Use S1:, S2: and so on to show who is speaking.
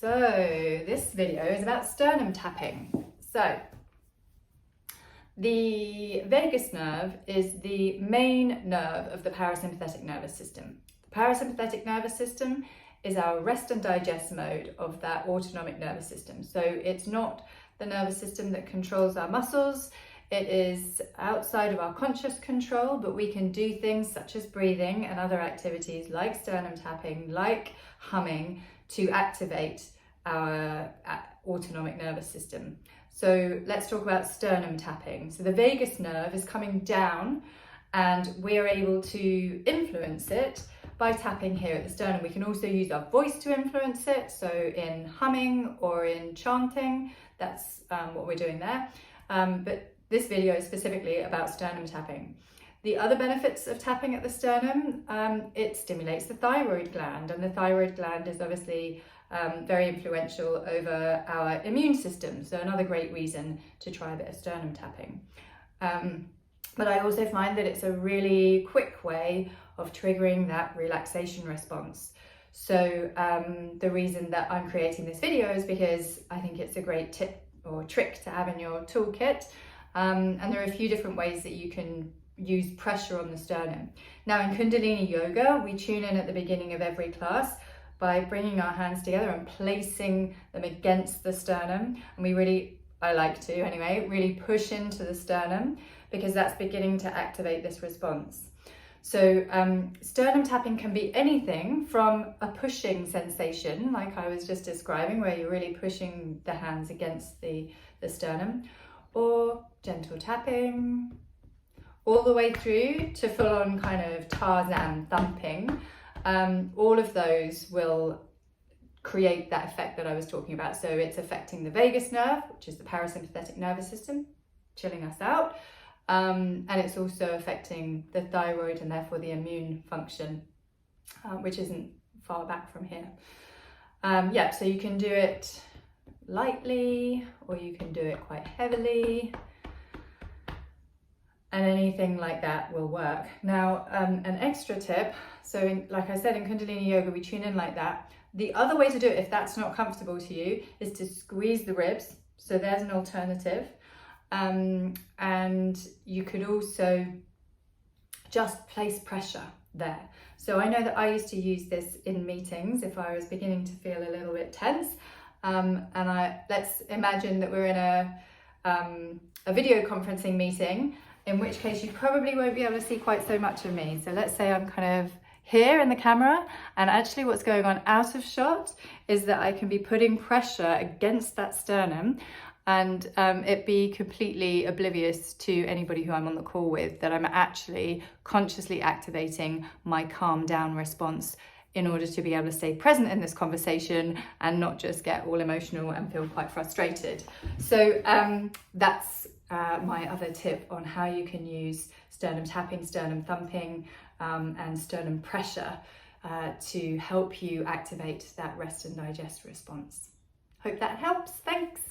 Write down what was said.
S1: So this video is about sternum tapping. So the vagus nerve is the main nerve of the parasympathetic nervous system. The parasympathetic nervous system is our rest and digest mode of that autonomic nervous system. So it's not the nervous system that controls our muscles. It is outside of our conscious control, but we can do things such as breathing and other activities like sternum tapping, like humming, to activate our autonomic nervous system. So let's talk about sternum tapping. So the vagus nerve is coming down and we're able to influence it by tapping here at the sternum. We can also use our voice to influence it. So in humming or in chanting, that's what we're doing there. But this video is specifically about sternum tapping. The other benefits of tapping at the sternum, it stimulates the thyroid gland, and the thyroid gland is obviously very influential over our immune system. So another great reason to try a bit of sternum tapping. But I also find that it's a really quick way of triggering that relaxation response. So the reason that I'm creating this video is because I think it's a great tip or trick to have in your toolkit. And there are a few different ways that you can use pressure on the sternum. Now in Kundalini Yoga, we tune in at the beginning of every class by bringing our hands together and placing them against the sternum. And we really, I like to anyway, really push into the sternum because that's beginning to activate this response. So sternum tapping can be anything from a pushing sensation, like I was just describing, where you're really pushing the hands against the sternum, or gentle tapping, all the way through to full-on kind of Tarzan thumping. All of those will create that effect that I was talking about. So it's affecting the vagus nerve, which is the parasympathetic nervous system, chilling us out. And it's also affecting the thyroid and therefore the immune function, which isn't far back from here. Yeah, so you can do it lightly or you can do it quite heavily, and anything like that will work. Now, an extra tip, so like I said, in Kundalini Yoga, we tune in like that. The other way to do it, if that's not comfortable to you, is to squeeze the ribs. So there's an alternative. And you could also just place pressure there. So I know that I used to use this in meetings if I was beginning to feel a little bit tense. Let's imagine that we're in a video conferencing meeting, in which case you probably won't be able to see quite so much of me. So let's say I'm kind of here in the camera, and actually what's going on out of shot is that I can be putting pressure against that sternum and it be completely oblivious to anybody who I'm on the call with that I'm actually consciously activating my calm down response in order to be able to stay present in this conversation and not just get all emotional and feel quite frustrated. So that's my other tip on how you can use sternum tapping, sternum thumping, and sternum pressure to help you activate that rest and digest response. Hope that helps. Thanks.